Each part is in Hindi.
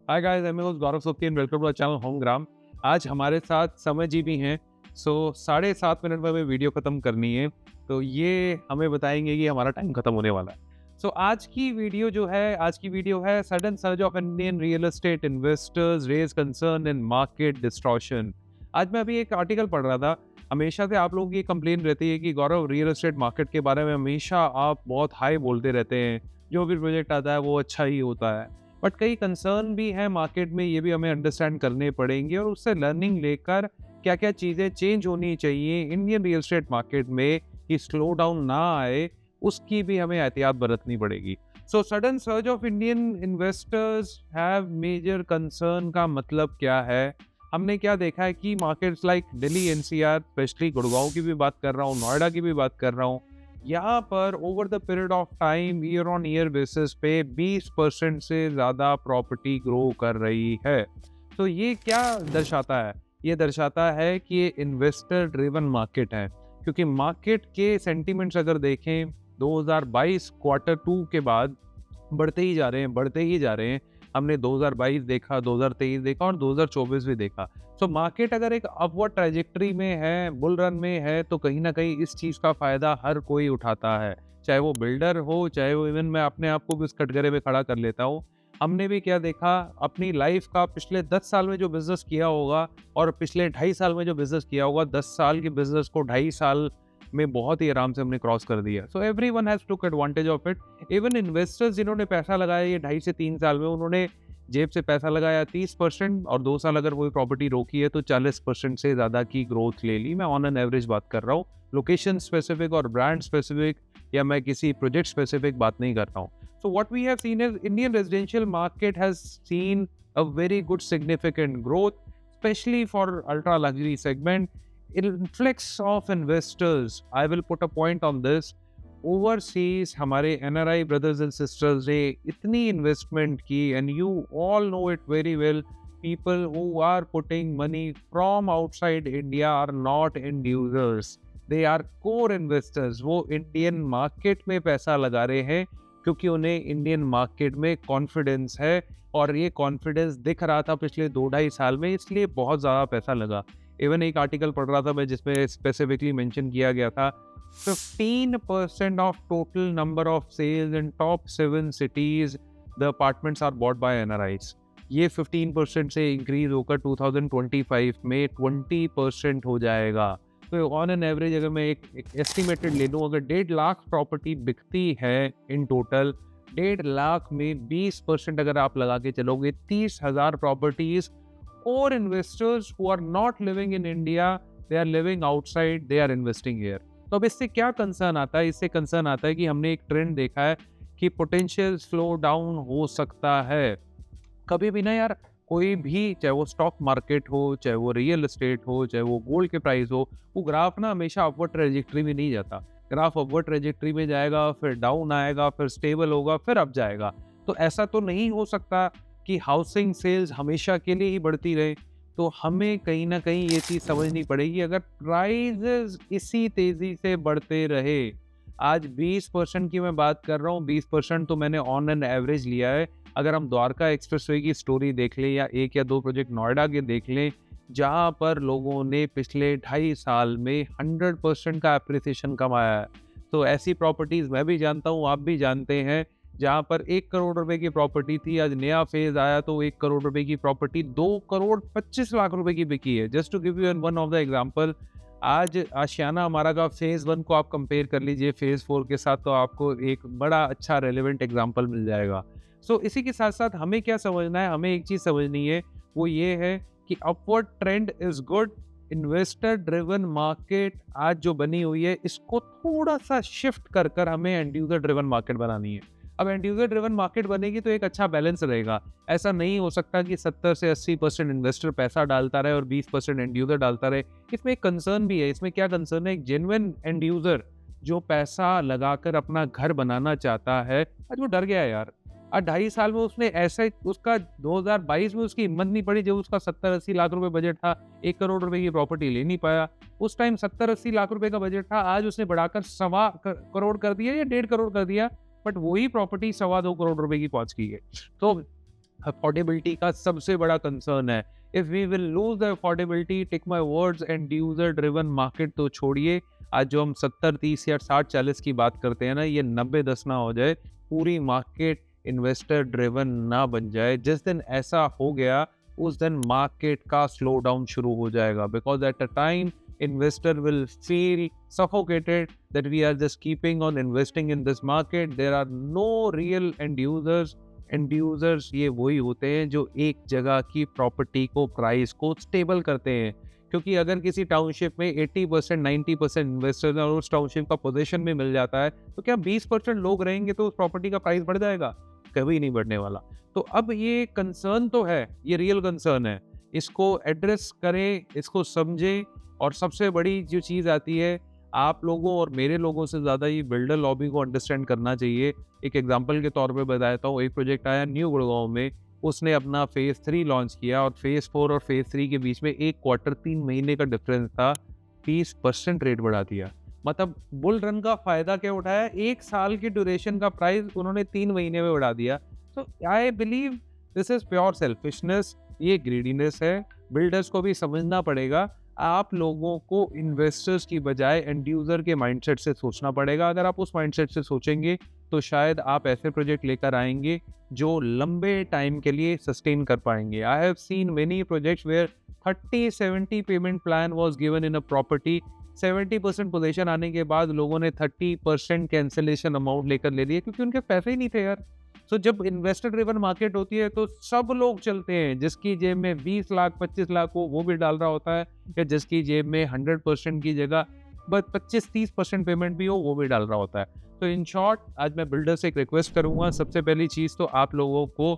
Hi guys, I am Gaurav Sopki and welcome to our channel Homegram. आज हमारे साथ समय जी भी हैं। 7.5 मिनट में हमें वीडियो खत्म करनी है, तो ये हमें बताएंगे कि हमारा टाइम खत्म होने वाला है। आज की वीडियो है sudden surge of Indian real estate investors raise concern in market distortion. आज मैं अभी एक आर्टिकल पढ़ रहा था। हमेशा से आप लोगों की कंप्लेन रहती है कि गौरव, रियल एस्टेट मार्केट के बारे में हमेशा आप बहुत हाई बोलते रहते हैं, जो भी प्रोजेक्ट आता है वो अच्छा ही होता है। बट कई कंसर्न भी हैं मार्केट में, ये भी हमें अंडरस्टैंड करने पड़ेंगे और उससे लर्निंग लेकर क्या क्या चीज़ें चेंज होनी चाहिए इंडियन रियल एस्टेट मार्केट में कि स्लो डाउन ना आए, उसकी भी हमें एहतियात बरतनी पड़ेगी। So sudden surge of Indian investors have major concern का मतलब क्या है? हमने क्या देखा है कि markets like Delhi NCR, specially Gurgaon की भी बात कर रहा हूँ, नोएडा की भी बात कर रहा हूँ, यहाँ पर over the period of time year on year basis पे 20% से ज़्यादा प्रॉपर्टी ग्रो कर रही है। तो ये क्या दर्शाता है? ये दर्शाता है कि ये इन्वेस्टर ड्रिवन मार्केट है, क्योंकि मार्केट के सेंटिमेंट्स अगर देखें 2022 क्वार्टर 2 के बाद बढ़ते ही जा रहे हैं, बढ़ते ही जा रहे हैं। हमने 2022 देखा, 2023 देखा और 2024 भी देखा। सो मार्केट अगर एक अपवर्ड ट्रैजेक्टरी में है, बुल रन में है, तो कहीं ना कहीं इस चीज़ का फ़ायदा हर कोई उठाता है, चाहे वो बिल्डर हो, चाहे वो इवन मैं अपने आप को भी इस कटघरे में खड़ा कर लेता हूँ। हमने भी क्या देखा अपनी लाइफ का, पिछले 10 साल में जो बिजनेस किया होगा और पिछले 2.5 साल में जो बिजनेस किया होगा, 10 साल के बिजनेस को 2.5 साल में बहुत ही आराम से हमने क्रॉस कर दिया। So everyone has took advantage of it. Even investors जिन्होंने पैसा लगाया ये 2.5 से 3 साल में, उन्होंने जेब से पैसा लगाया 30% और 2 साल अगर कोई प्रॉपर्टी रोकी है तो 40% से ज़्यादा की ग्रोथ ले ली। मैं ऑन एन एवरेज बात कर रहा हूँ, लोकेशन स्पेसिफिक और ब्रांड स्पेसिफिक या मैं किसी प्रोजेक्ट स्पेसिफिक बात नहीं कर रहा हूँ। So what we have seen is Indian residential market has seen a very good significant growth, specially for ultra luxury segment. Influx of investors, I will put a point on this. Overseas हमारे एनआरआई ब्रदर्स एंड सिस्टर्स ने इतनी इन्वेस्टमेंट की, and you all know it very well, people who are putting money from outside India are not end users, they are core investors. वो इंडियन मार्केट में पैसा लगा रहे हैं क्योंकि उन्हें इंडियन मार्केट में कॉन्फिडेंस है, और ये कॉन्फिडेंस दिख रहा था पिछले 2-2.5 साल में, इसलिए बहुत ज़्यादा पैसा लगा। इवन एक आर्टिकल पढ़ रहा था मैं जिसमें स्पेसिफिकली मेंशन किया गया था 15% of total number of sales in top 7 cities the apartments are bought by NRIs. ये 15% से इंक्रीज होकर 2025 में 20% हो जाएगा। तो ऑन एन एवरेज अगर मैं एक एस्टिमेटेड ले लूँ, अगर 1.5 लाख प्रॉपर्टी बिकती है इन टोटल, 1.5 लाख में 20% अगर आप लगा के चलोगे, 30,000 प्रॉपर्टीज और investors who are not living in India, they are living outside, they are investing here. तो अब इससे क्या कंसर्न आता है? इससे कंसर्न आता है कि हमने एक ट्रेंड देखा है कि पोटेंशियल स्लो डाउन हो सकता है। कभी भी ना यार, कोई भी, चाहे वो स्टॉक मार्केट हो, चाहे वो रियल एस्टेट हो, चाहे वो गोल्ड के प्राइस हो, वो ग्राफ ना हमेशा अपवर्ड ट्रेजेक्टरी में नहीं जाता। ग्राफ अपवर्ड ट्रेजेक्टरी में जाएगा, फिर डाउन आएगा, फिर स्टेबल होगा, फिर अप जाएगा। तो ऐसा तो नहीं हो सकता कि हाउसिंग सेल्स हमेशा के लिए ही बढ़ती रहे। तो हमें कहीं ना कहीं ये चीज़ समझनी पड़ेगी, अगर प्राइजेस इसी तेज़ी से बढ़ते रहे, आज 20% की मैं बात कर रहा हूँ, 20% तो मैंने ऑन एन एवरेज लिया है। अगर हम द्वारका एक्सप्रेसवे की स्टोरी देख लें या 1 या 2 प्रोजेक्ट नोएडा के देख लें, जहाँ पर लोगों ने पिछले 2.5 साल में 100% का एप्रिसिएशन कमाया है। तो ऐसी प्रॉपर्टीज़ मैं भी जानता हूँ, आप भी जानते हैं, जहाँ पर 1 करोड़ रुपए की प्रॉपर्टी थी, आज नया फेज आया तो 1 करोड़ रुपए की प्रॉपर्टी 2 करोड़ 25 लाख रुपए की बिकी है। Just to give you one of the example, आज आशियाना हमारा का फेज़ 1 को आप कंपेयर कर लीजिए फेज़ 4 के साथ, तो आपको एक बड़ा अच्छा रेलेवेंट एग्जांपल मिल जाएगा। सो इसी के साथ साथ हमें क्या समझना है, हमें एक चीज़ समझनी है, वो ये है कि upward trend is good. Investor driven market आज जो बनी हुई है, इसको थोड़ा सा शिफ्ट कर कर हमें एंड यूजर ड्रिवन मार्केट बनानी है। अब एंड यूजर ड्रिवन मार्केट बनेगी तो एक अच्छा बैलेंस रहेगा। ऐसा नहीं हो सकता कि 70 से 80% इन्वेस्टर पैसा डालता रहे और 20% एंड यूजर डालता रहे। इसमें एक कंसर्न भी है। इसमें क्या कंसर्न है? एक जेन्युइन एंड यूजर जो पैसा लगाकर अपना घर बनाना चाहता है, आज वो डर गया है यार। आज 2.5 साल में उसने ऐसे, उसका 2022 में उसकी हिम्मत नहीं पड़ी, जब उसका 70-80 लाख रुपए बजट था, 1 करोड़ रुपए की प्रॉपर्टी ले नहीं पाया। उस टाइम 70-80 लाख रुपए का बजट था, आज उसने बढ़ाकर 1.25 करोड़ कर दिया या 1.5 करोड़ कर दिया, बट वही प्रॉपर्टी 2.25 करोड़ रुपए की पहुंच गई है। तो अफोर्डेबिलिटी का सबसे बड़ा कंसर्न है। If we will lose the affordability, take my words, end user driven market तो छोड़िए, आज जो हम 70-30 या 60-40 की बात करते हैं ना, ये 90-10 ना हो जाए, पूरी मार्केट इन्वेस्टर ड्रिवन ना बन जाए। जिस दिन ऐसा हो गया, उस दिन मार्केट का स्लो डाउन शुरू हो जाएगा, because at a time investor will feel suffocated that we are just keeping on investing in this market. There are no real end users. And users ये वही होते हैं जो एक जगह की प्रॉपर्टी को, प्राइस को स्टेबल करते हैं। क्योंकि अगर किसी टाउनशिप में 80% 90% इन्वेस्टर्स और उस टाउनशिप का पोजीशन में मिल जाता है, तो क्या 20% लोग रहेंगे तो उस प्रॉपर्टी का प्राइस बढ़ जाएगा? कभी नहीं बढ़ने वाला। तो अब ये कंसर्न तो है, ये रियल कंसर्न है, इसको एड्रेस करें, इसको समझें। और सबसे बड़ी जो चीज़ आती है, आप लोगों और मेरे लोगों से ज़्यादा ये बिल्डर लॉबी को अंडरस्टैंड करना चाहिए। एक एग्जांपल के तौर पे बताता हूँ, एक प्रोजेक्ट आया न्यू गुड़गांव में, उसने अपना फेज़ 3 लॉन्च किया और फेज़ 4 और फेज़ 3 के बीच में 1 क्वार्टर 3 महीने का डिफरेंस था, 30% रेट बढ़ा दिया। मतलब बुल रन का फ़ायदा क्या उठाया, 1 साल की ड्यूरेशन का प्राइस उन्होंने 3 महीने में बढ़ा दिया। तो I believe this is pure selfishness, ये ग्रीडीनेस है। बिल्डर्स को भी समझना पड़ेगा, आप लोगों को इन्वेस्टर्स की बजाय एंड यूज़र के माइंडसेट से सोचना पड़ेगा। अगर आप उस माइंडसेट से सोचेंगे तो शायद आप ऐसे प्रोजेक्ट लेकर आएंगे जो लंबे टाइम के लिए सस्टेन कर पाएंगे। I have seen many projects where 30-70 payment plan was given in a property, 70% possession आने के बाद लोगों ने 30% कैंसिलेशन अमाउंट लेकर ले लिए, क्योंकि उनके पैसे ही नहीं थे यार। सो जब इन्वेस्टर ड्रिवन मार्केट होती है तो सब लोग चलते हैं, जिसकी जेब में 20 लाख 25 लाख हो वो भी डाल रहा होता है, या जिसकी जेब में 100% की जगह बस 25-30% पेमेंट भी हो वो भी डाल रहा होता है। तो इन शॉर्ट, आज मैं बिल्डर से एक रिक्वेस्ट करूंगा, सबसे पहली चीज़ तो आप लोगों को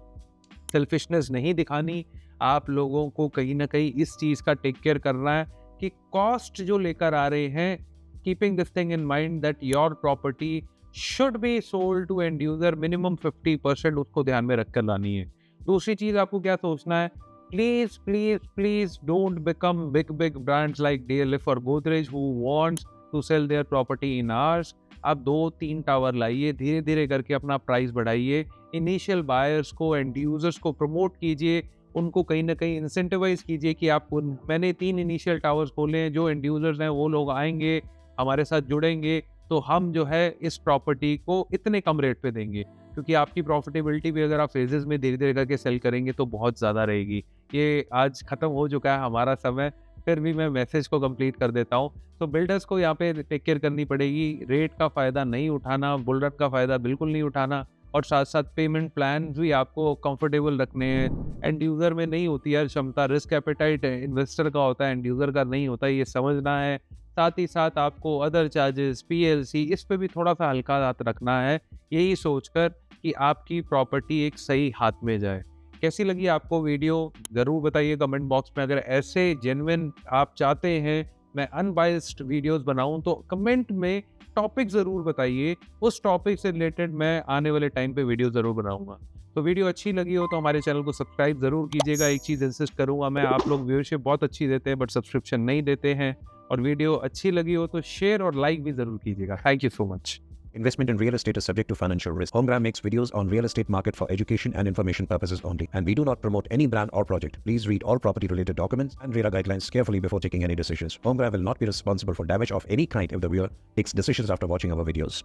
सेल्फिशनेस नहीं दिखानी, आप लोगों को कहीं ना कहीं इस चीज़ का टेक केयर करना है कि कॉस्ट जो लेकर आ रहे हैं, keeping this thing in mind that your property should be sold to end user, minimum 50% उसको ध्यान में रखकर लानी है। दूसरी चीज़ आपको क्या सोचना है, please please please don't become big big brands like DLF और Godrej who wants to sell their property in hours. आप 2-3 टावर लाइए, धीरे धीरे करके अपना प्राइस बढ़ाइए, इनिशियल बायर्स को एंड यूजर्स को प्रमोट कीजिए, उनको कहीं ना कहीं इंसेंटिवाइज कीजिए कि आप मैंने 3 इनिशियल टावर्स खोले हैं, जो एंड यूजर्स हैं वो लोग आएंगे हमारे साथ जुड़ेंगे, तो हम जो है इस प्रॉपर्टी को इतने कम रेट पे देंगे। क्योंकि आपकी प्रॉफिटेबिलिटी भी अगर आप फेजेस में धीरे धीरे करके सेल करेंगे तो बहुत ज़्यादा रहेगी। ये आज ख़त्म हो चुका है हमारा समय, फिर भी मैं मैसेज को कंप्लीट कर देता हूँ। तो बिल्डर्स को यहाँ पे टेक केयर करनी पड़ेगी, रेट का फ़ायदा नहीं उठाना, बुल रन का फ़ायदा बिल्कुल नहीं उठाना, और साथ साथ पेमेंट प्लान भी आपको कंफर्टेबल रखने हैं। एंड यूज़र में नहीं होती यार क्षमता, रिस्क एपेटाइट इन्वेस्टर का होता है, एंड यूज़र का नहीं होता, ये समझना है। साथ ही साथ आपको अदर चार्जेस, PLC, इस पे भी थोड़ा सा हल्का हाथ रखना है, यही सोचकर कि आपकी प्रॉपर्टी एक सही हाथ में जाए। कैसी लगी आपको वीडियो ज़रूर बताइए कमेंट बॉक्स में। अगर ऐसे जेन्युइन आप चाहते हैं मैं अनबायस्ड वीडियोस बनाऊं तो कमेंट में टॉपिक ज़रूर बताइए, उस टॉपिक से रिलेटेड मैं आने वाले टाइम पे वीडियो ज़रूर बनाऊंगा। तो वीडियो अच्छी लगी हो तो हमारे चैनल को सब्सक्राइब ज़रूर कीजिएगा। एक चीज़ इंसिस्ट करूंगा मैं, आप लोग व्यूअरशिप बहुत अच्छी देते हैं बट सब्सक्रिप्शन नहीं देते हैं, और वीडियो अच्छी लगी हो तो शेयर और लाइक भी ज़रूर कीजिएगा। Thank you so much. Investment in real estate is subject to financial risk. Homegram makes videos on real estate market for education and information purposes only. And we do not promote any brand or project. Please read all property related documents and RERA guidelines carefully before taking any decisions. Homegram will not be responsible for damage of any kind if the viewer takes decisions after watching our videos.